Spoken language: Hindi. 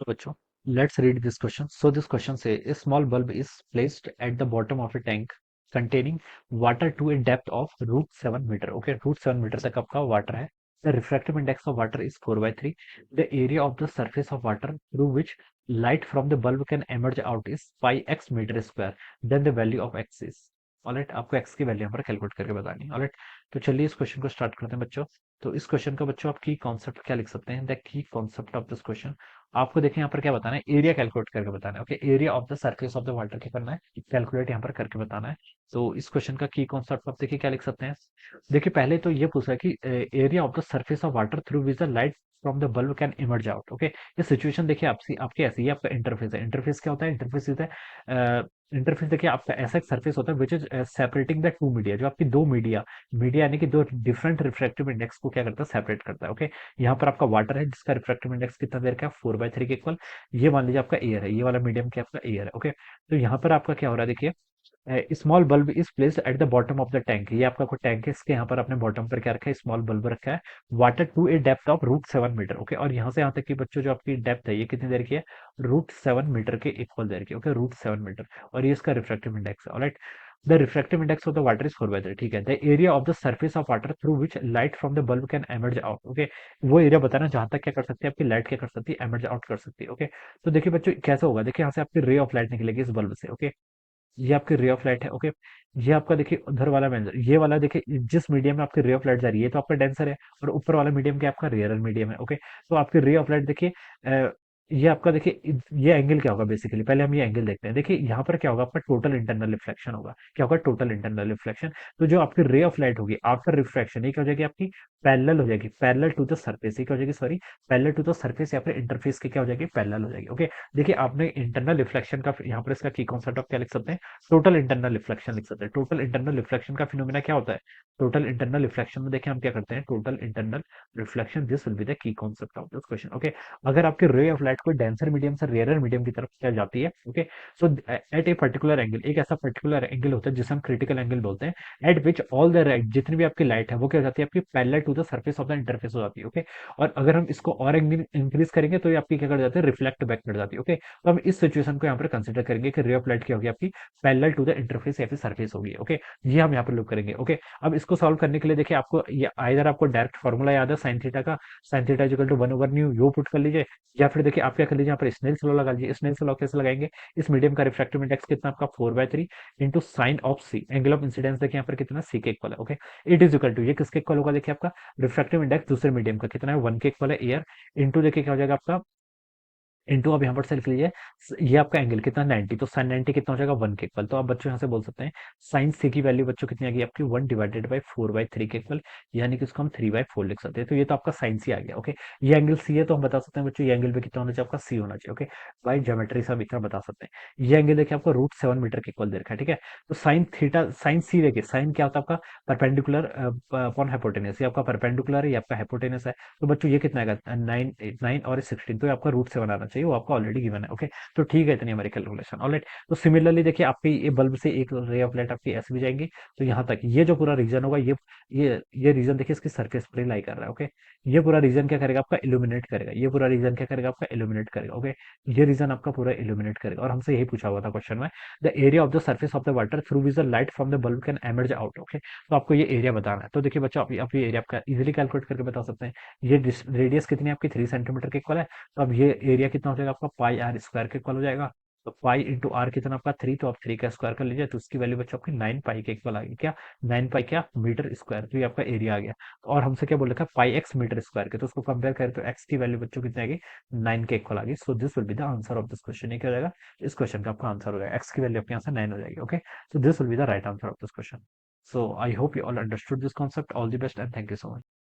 So बच्चों, let's read this question. So this question say a small bulb is placed at the bottom of a tank containing water to a depth of √7 meter. Okay, √7 meter तक आपका water है. The refractive index of water is 4/3. The area of the surface of water through which light from the bulb can emerge out is pi x meter square. Then the value of x is. Alright, आपको x की वैल्यू यहाँ पर कैलकुलेट करके बतानी है. ऑलराइट, तो चलिए इस क्वेश्चन को स्टार्ट करते हैं बच्चों. तो इस क्वेश्चन का बच्चों आप की कॉन्सेप्ट क्या लिख सकते हैं? The key concept of this question, आपको देखिए यहाँ पर क्या बताना है, एरिया कैलकुलेट करके बताना है. Okay, area of the surface of the water क्या करना है, कैलकुलेट यहाँ पर करके बताना है. तो इस क्वेश्चन का की कॉन्सेप्ट आप देखिए क्या लिख सकते हैं. देखिए पहले तो ये पूछा है कि area of the surface of water through which the light from the bulb can emerge out. Okay, ये सिचुएशन देखिए आपसी आपके ऐसी, ये आपका इंटरफेस है. इंटरफेस क्या होता है? इंटरफेस इज इंटरफेस देखिए आपका ऐसा एक सरफेस होता है which is separating the two media, जो आपकी दो मीडिया मीडिया यानी कि दो डिफरेंट रिफ्रैक्टिव इंडेक्स को क्या करता है, सेपरेट करता है. ओके, यहाँ पर आपका वाटर है जिसका रिफ्रैक्टिव इंडेक्स कितना देर का है, 4/3 के इक्वल. ये मान लीजिए आपका एयर है, ये वाला मीडियम क्या आपका एयर है. ओके, तो यहाँ पर आपका क्या हो रहा है देखिए, small bulb is placed at the bottom of the tank. ये आपका कोई टैंक है, इसके यहाँ पर आपने बॉटम पर क्या रखा है, स्मॉल बल्ब रखा है. Water to a depth of √7 metre. Okay, और यहाँ से यहाँ तक की बच्चों जो आपकी डेप्थ है ये कितनी देर की है, √7 मीटर के इक्वल देर की. ओके, √7 मीटर, और ये इसका रिफ्रैक्टिव इंडेक्स है. Alright, the refractive index of the water is 4/3. ठीक है, the area of the surface of water through which light from the bulb can emerge out. Okay, वो एरिया बताना जहां तक क्या कर सकती है आपकी लाइट क्या कर सकती है, एमर्ज आउट कर सकती है. ओके, तो देखिए बच्चों कैसे होगा, देखिए यहाँ से आपकी रे ऑफ लाइट निकलेगी इस बल्ब से. ओके, ये आपकी रे ऑफ लाइट है. ओके, ये आपका देखिए उधर वाला मेंजर, ये वाला देखिए जिस मीडियम में आपकी रे ऑफ लाइट जा रही है ये तो आपका डेंसर है, और ऊपर वाला मीडियम क्या आपका रेयरर मीडियम है. ओके, तो आपकी रे ऑफ लाइट देखिए ये आपका देखिए ये एंगल क्या होगा, बेसिकली पहले हम ये एंगल देखते हैं. देखिए यहाँ पर क्या होगा, आपका टोटल इंटरनल रिफ्लेक्शन होगा. क्या होगा, टोटल इंटरनल रिफ्लेक्शन. तो जो आपकी रे ऑफ लाइट होगी आफ्टर रिफ्रैक्शन, ये क्या हो जाएगी आपकी, पैरेलल हो जाएगी, पैरेलल टू द सरफेस. ये क्या हो जाएगी, sorry, parallel to the surface या फिर इंटरफेस के क्या हो जाएगी, पैरेलल हो जाएगी. ओके, देखिए आपने इंटरनल रिफ्लेक्शन का यहाँ पर इसका की कॉन्सेप्ट ऑफ क्या लिख सकते हैं, टोटल इंटरनल रिफ्लेक्शन लिख सकते हैं. टोटल इंटरनल रिफ्लेक्शन का फिनोमेना क्या होता है, टोटल इंटरनल रिफ्लेक्शन में देखिए हम क्या करते हैं, total internal reflection, this will be the key concept of this question. Okay, अगर आपकी रे ऑफ लाइट को डेंसर मीडियम से रेयर मीडियम की तरफ क्या जाती है. Okay, so at a particular angle, एक ऐसा पर्टिकुलर एंगल होता है जिसे हम क्रिटिकल एंगल बोलते हैं, eight which all the light, जितनी भी आपकी लाइट है वो क्या हो जाती है आपकी parallel to the surface of the interface हो जाती है. ओके, और अगर हम इसको और इंक्रीज करेंगे तो ये आपकी क्या कर जाती है, रिफ्लेक्ट बैक कर जाती है. ओके, तो हम इस सिचुएशन को यहाँ पर कंसिडर करेंगे कि रे ऑफ लाइट क्या होगी आपकी, पैरेलल टू द इंटरफेस या फिर सरफेस होगी. ओके, ये हम यहाँ पर लुक करेंगे. ओके, अब इसको सॉल्व करने के लिए देखिए आपको ये आइदर आपको डायरेक्ट फॉर्मूला याद है साइन थीटा का, साइन थीटा इक्वल टू 1/न्यू यू पुट कर लीजिए, या फिर देखिए आप क्या कर लीजिए यहाँ पर स्नेल्स लॉ लगा लीजिए. स्नेल्स लॉ कैसे लगाएंगे, इस मीडियम का रिफ्रैक्टिव इंडेक्स कितना आपका 4/3 into sine of C, angle of incidence देखिए यहाँ पर कितना, सी के इक्वल है. Okay, it is equal to, ये किसके इक्वल होगा देखिए आपका, रिफ्रैक्टिव इंडेक्स दूसरे मीडियम का कितना है, 1 के इक्वल है एयर, इंटू देखिए क्या हो जाएगा आपका, इंटू अब यहाँ पर से लिख लीजिए, ये आपका एंगल कितना 90, तो साइन 90 कितना हो जाएगा, 1 के इक्वल. तो आप बच्चों यहाँ से बोल सकते हैं साइन सी की वैल्यू बच्चों कितनी आ गई आपकी, 1/4/3 के इक्वल, यानी कि इसको हम 3/4 लिख सकते हैं. तो ये तो आपका साइन सी आ गया. ओके, ये एंगल सी है तो हम बता सकते हैं बच्चों ये एंगल भी कितना होना चाहिए आपका, सी होना चाहिए. ओके, बाई ज्योमेट्री से हम इतना बता सकते हैं. ये एंगल देखिए आपको √7 मीटर के इक्वल दे रखा है. ठीक है, तो साइन थीटा, साइन सी देखिए, साइन क्या होता है आपका, परपेंडिकुलर अपॉन हाइपोटेनस, ये आपका परपेंडिकुलर है, ये आपका हाइपोटेनस है. तो बच्चों ये कितना आएगा, 9 और 16, तो ये आपका √7 आना चाहिए, वो आपका ऑलरेडी गिवन है. ओके, तो ठीक है, इतनी हमारी कैलकुलेशन. ऑलराइट, तो सिमिलरली देखिए आपकी ये बल्ब से एक रे ऑफ लाइट आपकी ऐसे भी जाएंगी, तो यहाँ तक ये जो पूरा रीजन होगा, ये रीजन देखिए इसकी सरफेस पर लाई कर रहा है. ओके, ये पूरा रीजन क्या करेगा आपका, इल्यूमिनेट करेगा. ये पूरा रीजन क्या करेगा आपका, इल्यूमिनेट करेगा. ओके, ये रीजन आपका पूरा इल्यूमिनेट करेगा, और हमसे यही पूछा हुआ था क्वेश्चन में, the area of the surface of the water through which the light from the bulb can emerge out. Okay, तो आपको ये एरिया बताना है. तो देखिए बच्चों आप ये एरिया आपका इजीली कैलकुलेट करके बता सकते हैं. ये रेडियस कितनी है आपकी, 3 सेंटीमीटर के इक्वल है. तो अब ये एरिया कितना हो जाएगा आपका, पाई आर स्क्वायर के इक्वल हो जाएगा. तो पाई इंटू आर कितना आपका 3, तो आप 3 का स्क्वायर कर लीजिए, तो उसकी वैल्यू बच्चों आपकी 9 पाई के इक्वल आ गई. क्या 9 पाई क्या, मीटर स्क्वायर. तो ये आपका एरिया आ गया. और हमसे क्या बोल रखा है, पाई एक्स मीटर स्क्वायर के, तो उसको कंपेयर करें तो एक्स की वैल्यू बच्चों कितनी आ गई, 9 के इक्वल आ गई. So this will be the answer of this question. ये क्या हो जाएगा, इस क्वेश्चन का आपका आंसर हो जाएगा, एक्स की वैल्यू आपके यहाँ से 9 हो जाएगी. Okay, so this will be the right answer of this question. So I hope you all understood this concept. All the best and thank you so much.